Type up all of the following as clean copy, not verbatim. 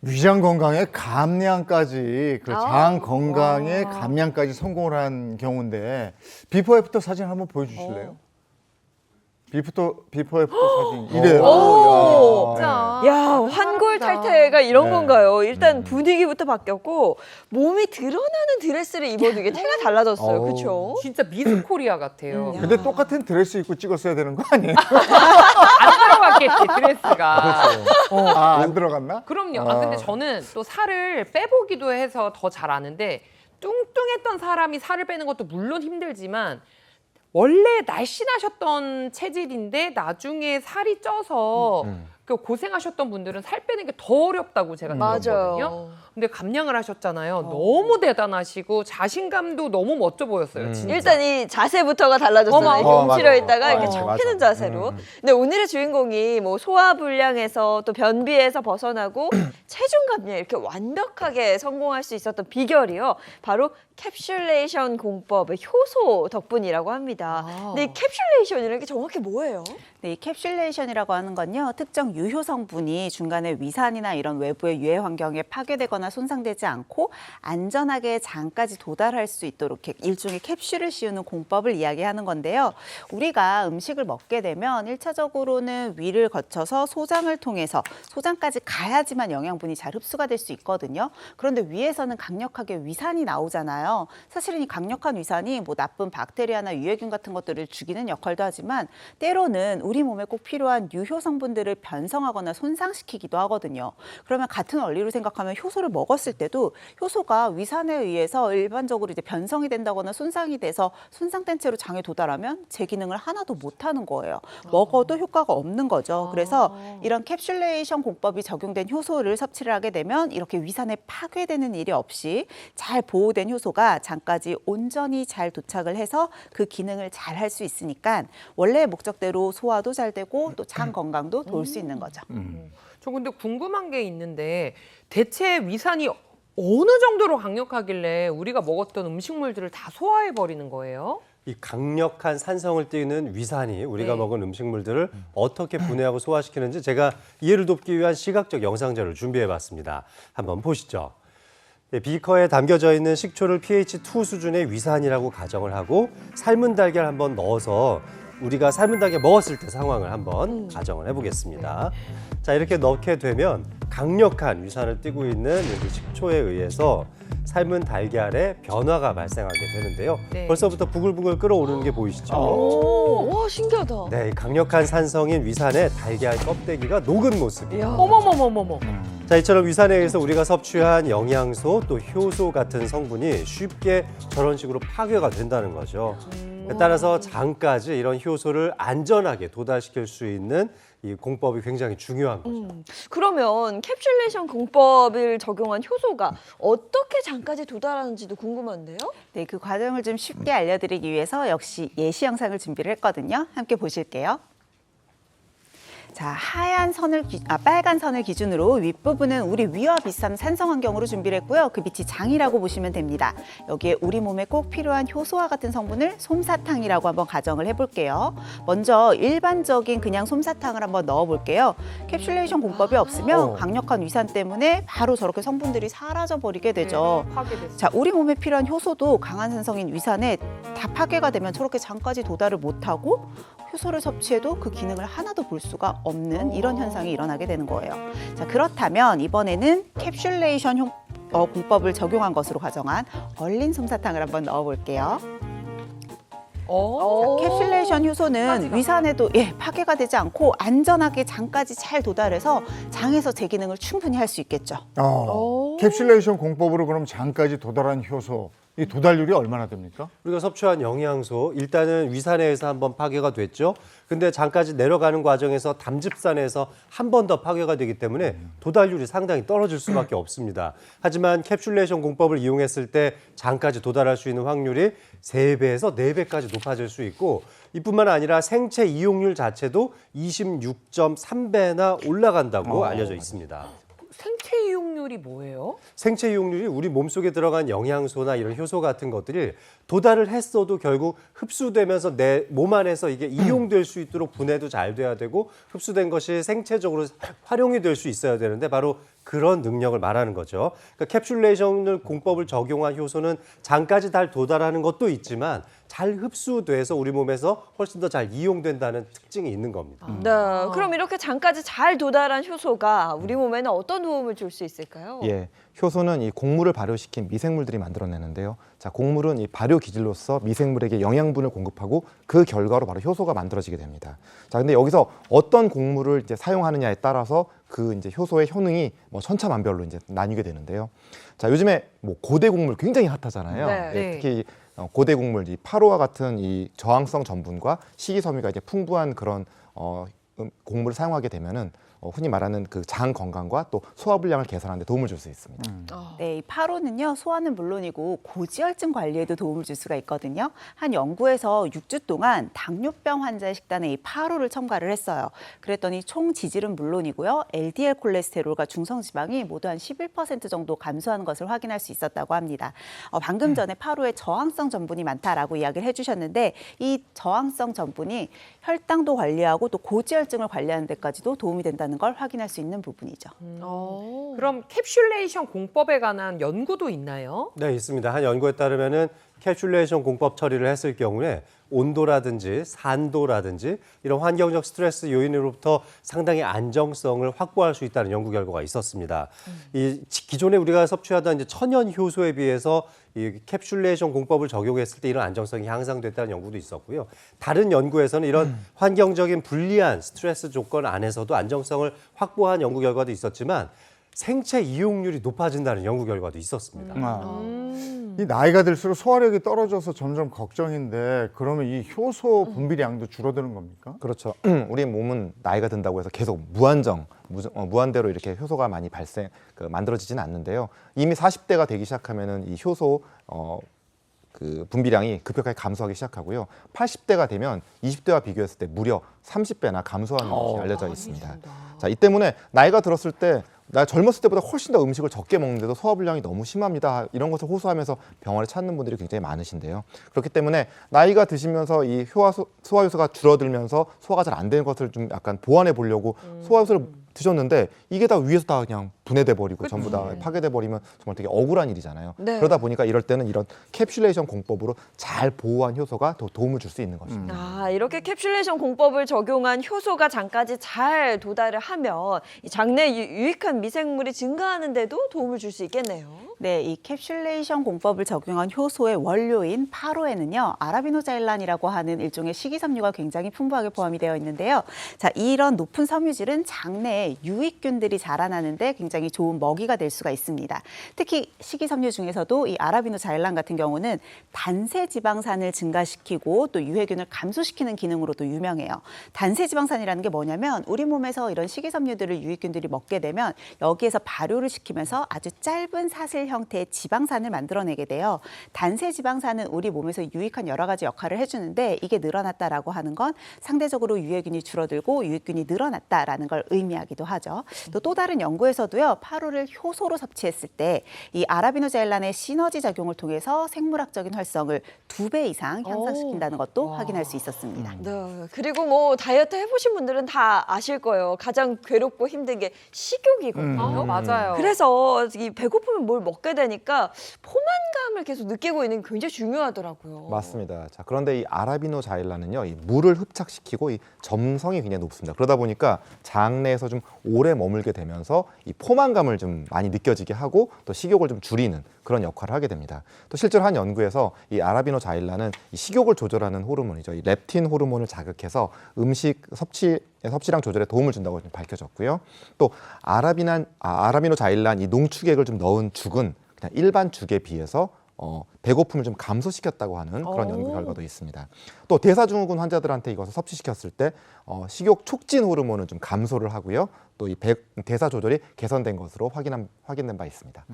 위장 건강에 감량까지, 그 장 건강에 와. 감량까지 성공을 한 경우인데 비포 애프터 사진 한번 보여주실래요? 비포 애프터 사진 이래요. 오, 야. 야, 환골 탈태가 이런 네. 건가요? 일단 분위기부터 바뀌었고 몸이 드러나는 드레스를 입어도 이게 태가 달라졌어요. 그렇죠? 진짜 미스 코리아 같아요. 근데 똑같은 드레스 입고 찍었어야 되는 거 아니에요? 안 들어갔겠지 드레스가. 아, 안 들어갔나? 그럼요. 아 근데 저는 또 살을 빼보기도 해서 더 잘 아는데 뚱뚱했던 사람이 살을 빼는 것도 물론 힘들지만 원래 날씬하셨던 체질인데 나중에 살이 쪄서 그 고생하셨던 분들은 살 빼는 게 더 어렵다고 제가 들었거든요. 맞아요. 근데 감량을 하셨잖아요. 너무 대단하시고 자신감도 너무 멋져 보였어요. 진짜. 일단 이 자세부터가 달라졌어요. 어머, 이렇게 어, 움츠려 맞아. 있다가 이렇게 맞아. 적 펴는 맞아. 자세로. 근데 오늘의 주인공이 뭐 소화불량에서 또 변비에서 벗어나고 체중 감량 이렇게 완벽하게 성공할 수 있었던 비결이요. 바로 캡슐레이션 공법의 효소 덕분이라고 합니다. 근데 이 캡슐레이션이라는 게 정확히 뭐예요? 네, 이 캡슐레이션이라고 하는 건요, 특정 유효 성분이 중간에 위산이나 이런 외부의 유해 환경에 파괴되거나 손상되지 않고 안전하게 장까지 도달할 수 있도록 이렇게 일종의 캡슐을 씌우는 공법을 이야기하는 건데요. 우리가 음식을 먹게 되면 1차적으로는 위를 거쳐서 소장을 통해서 소장까지 가야지만 영양분이 잘 흡수가 될 수 있거든요. 그런데 위에서는 강력하게 위산이 나오잖아요. 사실은 이 강력한 위산이 뭐 나쁜 박테리아나 유해균 같은 것들을 죽이는 역할도 하지만 때로는 우리 몸에 꼭 필요한 유효 성분들을 변성하거나 손상시키기도 하거든요. 그러면 같은 원리로 생각하면 효소를 먹었을 때도 효소가 위산에 의해서 일반적으로 이제 변성이 된다거나 손상이 돼서 손상된 채로 장에 도달하면 제 기능을 하나도 못하는 거예요. 먹어도 효과가 없는 거죠. 그래서 이런 캡슐레이션 공법이 적용된 효소를 섭취를 하게 되면 이렇게 위산에 파괴되는 일이 없이 잘 보호된 효소가 장까지 온전히 잘 도착을 해서 그 기능을 잘 할 수 있으니까 원래의 목적대로 소화도 잘 되고 또 장 건강도 도울 수 있는 거죠. 저 근데 궁금한 게 있는데 대체 위산이 어느 정도로 강력하길래 우리가 먹었던 음식물들을 다 소화해 버리는 거예요? 이 강력한 산성을 띠는 위산이 우리가 네. 먹은 음식물들을 어떻게 분해하고 소화시키는지 제가 이해를 돕기 위한 시각적 영상자료를 준비해봤습니다. 한번 보시죠. 비커에 담겨져 있는 식초를 pH 2 수준의 위산이라고 가정을 하고 삶은 달걀 한번 넣어서 우리가 삶은 달걀 먹었을 때 상황을 한번 가정을 해보겠습니다. 자, 이렇게 넣게 되면 강력한 위산을 띠고 있는 여기 식초에 의해서 삶은 달걀에 변화가 발생하게 되는데요. 네. 벌써부터 부글부글 끓어오르는 게 보이시죠? 오, 와 신기하다. 네, 강력한 산성인 위산에 달걀 껍데기가 녹은 모습이에요. 어머머머머머. 자, 이처럼 위산에 의해서 우리가 섭취한 영양소 또 효소 같은 성분이 쉽게 저런 식으로 파괴가 된다는 거죠. 따라서 장까지 이런 효소를 안전하게 도달시킬 수 있는 이 공법이 굉장히 중요한 거죠. 그러면 캡슐레이션 공법을 적용한 효소가 어떻게 장까지 도달하는지도 궁금한데요? 네, 그 과정을 좀 쉽게 알려드리기 위해서 역시 예시 영상을 준비를 했거든요. 함께 보실게요. 자, 빨간 선을 기준으로 윗부분은 우리 위와 비슷한 산성 환경으로 준비를 했고요. 그 밑이 장이라고 보시면 됩니다. 여기에 우리 몸에 꼭 필요한 효소와 같은 성분을 솜사탕이라고 한번 가정을 해볼게요. 먼저 일반적인 그냥 솜사탕을 한번 넣어볼게요. 캡슐레이션 공법이 없으면 강력한 위산 때문에 바로 저렇게 성분들이 사라져 버리게 되죠. 파괴됐어. 자, 우리 몸에 필요한 효소도 강한 산성인 위산에 다 파괴가 되면 저렇게 장까지 도달을 못하고 효소를 섭취해도 그 기능을 하나도 볼 수가 없는 이런 현상이 일어나게 되는 거예요. 자, 그렇다면 이번에는 캡슐레이션 공법을 적용한 것으로 가정한 얼린 솜사탕을 한번 넣어볼게요. 캡슐레이션 효소는 위산에도 파괴가 되지 않고 안전하게 장까지 잘 도달해서 장에서 제 기능을 충분히 할 수 있겠죠. 캡슐레이션 공법으로 그럼 장까지 도달한 효소, 이 도달률이 얼마나 됩니까? 우리가 섭취한 영양소, 일단은 위산에 의해서 한번 파괴가 됐죠. 근데 장까지 내려가는 과정에서 담즙산에서 한 번 더 파괴가 되기 때문에 도달률이 상당히 떨어질 수밖에 없습니다. 하지만 캡슐레이션 공법을 이용했을 때 장까지 도달할 수 있는 확률이 3배에서 4배까지 높아질 수 있고 이뿐만 아니라 생체 이용률 자체도 26.3배나 올라간다고 알려져 있습니다. 생체 이용률이 뭐예요? 생체 이용률이 우리 몸속에 들어간 영양소나 이런 효소 같은 것들이 도달을 했어도 결국 흡수되면서 내 몸 안에서 이게 이용될 수 있도록 분해도 잘 돼야 되고 흡수된 것이 생체적으로 활용이 될 수 있어야 되는데 바로 그런 능력을 말하는 거죠. 그러니까 캡슐레이션 공법을 적용한 효소는 장까지 잘 도달하는 것도 있지만 잘 흡수돼서 우리 몸에서 훨씬 더 잘 이용된다는 특징이 있는 겁니다. 네, 그럼 이렇게 장까지 잘 도달한 효소가 우리 몸에는 어떤 도움을 줄 수 있을까요? 예, 효소는 이 곡물을 발효시킨 미생물들이 만들어내는데요. 자, 곡물은 이 발효 기질로서 미생물에게 영양분을 공급하고 그 결과로 바로 효소가 만들어지게 됩니다. 자, 근데 여기서 어떤 곡물을 이제 사용하느냐에 따라서 그 이제 효소의 효능이 뭐 천차만별로 이제 나뉘게 되는데요. 자, 요즘에 뭐 고대 곡물 굉장히 핫하잖아요. 네. 예, 특히 고대 곡물, 이 파로와 같은 이 저항성 전분과 식이섬유가 이제 풍부한 그런 곡물을 사용하게 되면은 흔히 말하는 그 장 건강과 또 소화불량을 개선하는 데 도움을 줄 수 있습니다. 네, 이 파로는요, 소화는 물론이고 고지혈증 관리에도 도움을 줄 수가 있거든요. 한 연구에서 6주 동안 당뇨병 환자의 식단에 이 파로를 첨가를 했어요. 그랬더니 총 지질은 물론이고요, LDL 콜레스테롤과 중성지방이 모두 한 11% 정도 감소하는 것을 확인할 수 있었다고 합니다. 방금 전에 파로에 저항성 전분이 많다라고 이야기를 해주셨는데, 이 저항성 전분이 혈당도 관리하고 또 고지혈증을 관리하는 데까지도 도움이 된다는 걸 확인할 수 있는 부분이죠. 그럼 캡슐레이션 공법에 관한 연구도 있나요? 네, 있습니다. 한 연구에 따르면은 캡슐레이션 공법 처리를 했을 경우에 온도라든지 산도라든지 이런 환경적 스트레스 요인으로부터 상당히 안정성을 확보할 수 있다는 연구 결과가 있었습니다. 이 기존에 우리가 섭취하던 이제 천연 효소에 비해서 이 캡슐레이션 공법을 적용했을 때 이런 안정성이 향상됐다는 연구도 있었고요. 다른 연구에서는 이런 환경적인 불리한 스트레스 조건 안에서도 안정성을 확보한 연구 결과도 있었지만 생체 이용률이 높아진다는 연구 결과도 있었습니다. 이 나이가 들수록 소화력이 떨어져서 점점 걱정인데 그러면 이 효소 분비량도 줄어드는 겁니까? 그렇죠. 우리 몸은 나이가 든다고 해서 계속 무한대로 이렇게 효소가 많이 만들어지지는 않는데요. 이미 40대가 되기 시작하면은 이 효소 그 분비량이 급격하게 감소하기 시작하고요. 80대가 되면 20대와 비교했을 때 무려 30배나 감소하는 것이 알려져 있습니다. 자, 이 때문에 나이가 들었을 때 나 젊었을 때보다 훨씬 더 음식을 적게 먹는데도 소화불량이 너무 심합니다. 이런 것을 호소하면서 병원에 찾는 분들이 굉장히 많으신데요. 그렇기 때문에 나이가 드시면서 이 소화효소가 줄어들면서 소화가 잘 안 되는 것을 좀 약간 보완해 보려고 소화효소를 드셨는데 이게 다 위에서 다 그냥 분해돼 버리고 전부 다 파괴돼 버리면 정말 되게 억울한 일이잖아요. 네. 그러다 보니까 이럴 때는 이런 캡슐레이션 공법으로 잘 보호한 효소가 더 도움을 줄 수 있는 것입니다. 아, 이렇게 캡슐레이션 공법을 적용한 효소가 장까지 잘 도달을 하면 이 장내 유익한 미생물이 증가하는데도 도움을 줄 수 있겠네요. 네, 이 캡슐레이션 공법을 적용한 효소의 원료인 파로에는요, 아라비노자일란이라고 하는 일종의 식이섬유가 굉장히 풍부하게 포함이 되어 있는데요. 자, 이런 높은 섬유질은 장내에 유익균들이 자라나는데 굉장히 좋은 먹이가 될 수가 있습니다. 특히 식이섬유 중에서도 이 아라비노자일란 같은 경우는 단세지방산을 증가시키고 또 유해균을 감소시키는 기능으로도 유명해요. 단세지방산이라는 게 뭐냐면 우리 몸에서 이런 식이섬유들을 유익균들이 먹게 되면 여기에서 발효를 시키면서 아주 짧은 사슬 형태의 지방산을 만들어내게 돼요. 단세지방산은 우리 몸에서 유익한 여러 가지 역할을 해주는데 이게 늘어났다라고 하는 건 상대적으로 유해균이 줄어들고 유익균이 늘어났다라는 걸 의미하기도 하죠. 또 다른 연구에서도요, 파로를 효소로 섭취했을 때 이 아라비노자일란의 시너지 작용을 통해서 생물학적인 활성을 2배 이상 향상시킨다는 것도 확인할 수 있었습니다. 네, 그리고 뭐 다이어트 해보신 분들은 다 아실 거예요. 가장 괴롭고 힘든 게 식욕이거든요. 맞아요. 그래서 이 배고프면 뭘 먹게 되니까 포만감을 계속 느끼고 있는 게 굉장히 중요하더라고요. 맞습니다. 자, 그런데 이 아라비노자일란은요, 이 물을 흡착시키고 이 점성이 굉장히 높습니다. 그러다 보니까 장내에서 좀 오래 머물게 되면서 이 포만감을 좀 많이 느껴지게 하고 또 식욕을 좀 줄이는 그런 역할을 하게 됩니다. 또 실제로 한 연구에서 이 아라비노자일란은 이 식욕을 조절하는 호르몬이죠. 이 렙틴 호르몬을 자극해서 음식 섭취량 조절에 도움을 준다고 밝혀졌고요. 또 아라비노자일란 이 농축액을 좀 넣은 죽은 그냥 일반 죽에 비해서 배고픔을 좀 감소시켰다고 하는 그런 연구 결과도 있습니다. 또 대사증후군 환자들한테 이것을 섭취시켰을 때 식욕 촉진 호르몬은 좀 감소를 하고요. 또 이 대사 조절이 개선된 것으로 확인된 바 있습니다.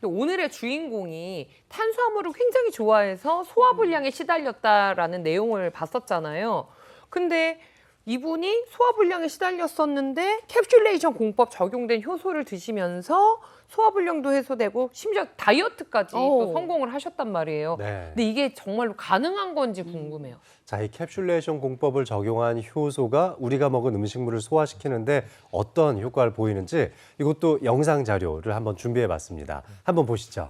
오늘의 주인공이 탄수화물을 굉장히 좋아해서 소화불량에 시달렸다라는 내용을 봤었잖아요. 근데 이분이 소화불량에 시달렸었는데 캡슐레이션 공법 적용된 효소를 드시면서 소화불량도 해소되고 심지어 다이어트까지 또 오. 성공을 하셨단 말이에요. 네. 근데 이게 정말로 가능한 건지 궁금해요. 자, 이 캡슐레이션 공법을 적용한 효소가 우리가 먹은 음식물을 소화시키는데 어떤 효과를 보이는지 이것도 영상 자료를 한번 준비해 봤습니다. 한번 보시죠.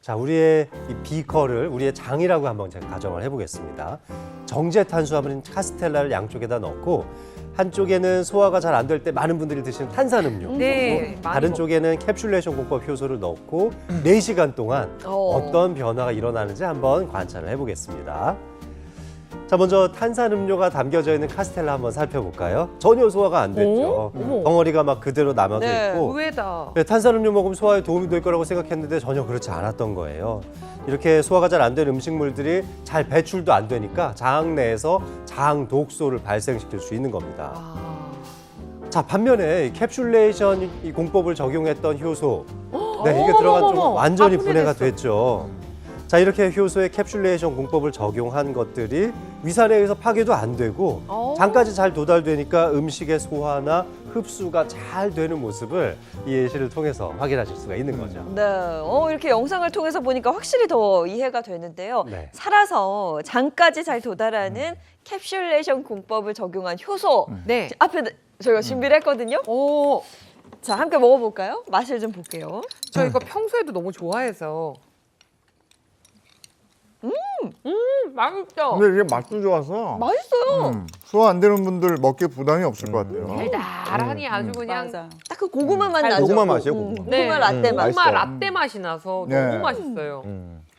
자, 우리의 이 비커를 우리의 장이라고 한번 제가 가정을 해보겠습니다. 정제 탄수화물인 카스텔라를 양쪽에다 넣고 한쪽에는 소화가 잘 안 될 때 많은 분들이 드시는 탄산음료, 네, 그리고 많이 다른 먹- 쪽에는 캡슐레이션 공법 효소를 넣고 4시간 동안 어떤 변화가 일어나는지 한번 관찰을 해보겠습니다. 자, 먼저 탄산음료가 담겨져 있는 카스텔라 한번 살펴볼까요? 전혀 소화가 안 됐죠. 어머. 덩어리가 막 그대로 남아서 네. 있고 의외다. 네, 탄산음료 먹으면 소화에 도움이 될 거라고 생각했는데 전혀 그렇지 않았던 거예요. 이렇게 소화가 잘 안 된 음식물들이 잘 배출도 안 되니까 장 내에서 장 독소를 발생시킬 수 있는 겁니다. 아. 자, 반면에 이 캡슐레이션 이 공법을 적용했던 효소, 네, 이게 어머머머머. 들어간 쪽 완전히 아, 분해가 분해됐어. 됐죠. 자, 이렇게 효소의 캡슐레이션 공법을 적용한 것들이 위산에 의해서 파괴도 안 되고 장까지 잘 도달되니까 음식의 소화나 흡수가 잘 되는 모습을 이 예시를 통해서 확인하실 수가 있는 거죠. 네, 이렇게 영상을 통해서 보니까 확실히 더 이해가 되는데요. 네. 살아서 장까지 잘 도달하는 캡슐레이션 공법을 적용한 효소. 네. 앞에 저희가 준비를 했거든요. 오, 자, 함께 먹어볼까요? 맛을 좀 볼게요. 저 이거 평소에도 너무 좋아해서. 맛있죠? 근데 이게 맛도 좋아서 맛있어요. 소화 안 되는 분들 먹기에 부담이 없을 것 같아요. 달달하니 아주 그냥 맞아요. 딱 그 고구마 맛 나죠. 고구마 맛이에요, 고구마. 고구마 네. 라떼 맛. 고구마 맛있어요. 라떼 맛이 나서 네. 너무 맛있어요.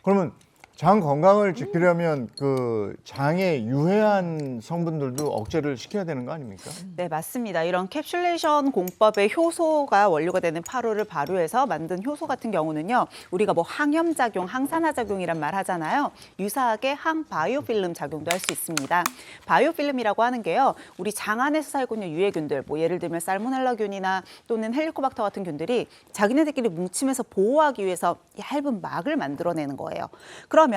그러면 장 건강을 지키려면 그 장에 유해한 성분들도 억제를 시켜야 되는 거 아닙니까? 네, 맞습니다. 이런 캡슐레이션 공법의 효소가 원료가 되는 파로를 발효해서 만든 효소 같은 경우는요, 우리가 뭐 항염작용, 항산화작용이란 말 하잖아요. 유사하게 항바이오필름 작용도 할 수 있습니다. 바이오필름이라고 하는 게요, 우리 장 안에서 살고 있는 유해균들, 뭐 예를 들면 살모넬라균이나 또는 헬리코박터 같은 균들이 자기네들끼리 뭉치면서 보호하기 위해서 얇은 막을 만들어내는 거예요. 그러면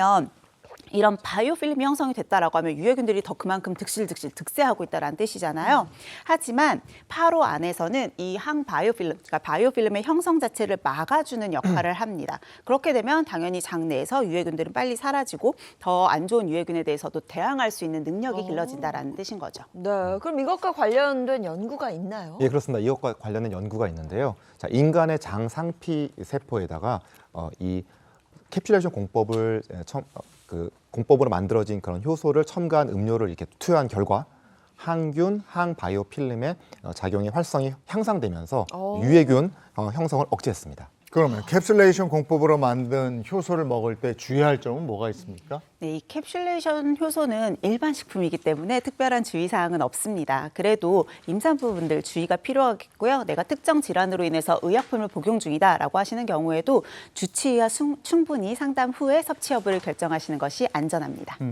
이런 바이오필름이 형성이 됐다라고 하면 유해균들이 더 그만큼 득실득실 득세하고 있다는 뜻이잖아요. 하지만 파로 안에서는 이 항바이오필름, 그러니까 바이오필름의 형성 자체를 막아주는 역할을 합니다. 그렇게 되면 당연히 장 내에서 유해균들은 빨리 사라지고 더 안 좋은 유해균에 대해서도 대항할 수 있는 능력이 길러진다라는 뜻인 거죠. 네, 그럼 이것과 관련된 연구가 있나요? 예, 그렇습니다. 이것과 관련된 연구가 있는데요. 자, 인간의 장 상피 세포에다가 이 캡슐레이션 공법을 공법으로 만들어진 그런 효소를 첨가한 음료를 이렇게 투여한 결과 항균, 항바이오필름의 작용이 활성이 향상되면서 유해균 형성을 억제했습니다. 그러면 캡슐레이션 공법으로 만든 효소를 먹을 때 주의할 점은 뭐가 있습니까? 네, 이 캡슐레이션 효소는 일반 식품이기 때문에 특별한 주의사항은 없습니다. 그래도 임산부분들 주의가 필요하겠고요. 내가 특정 질환으로 인해서 의약품을 복용 중이다라고 하시는 경우에도 주치의와 충분히 상담 후에 섭취 여부를 결정하시는 것이 안전합니다.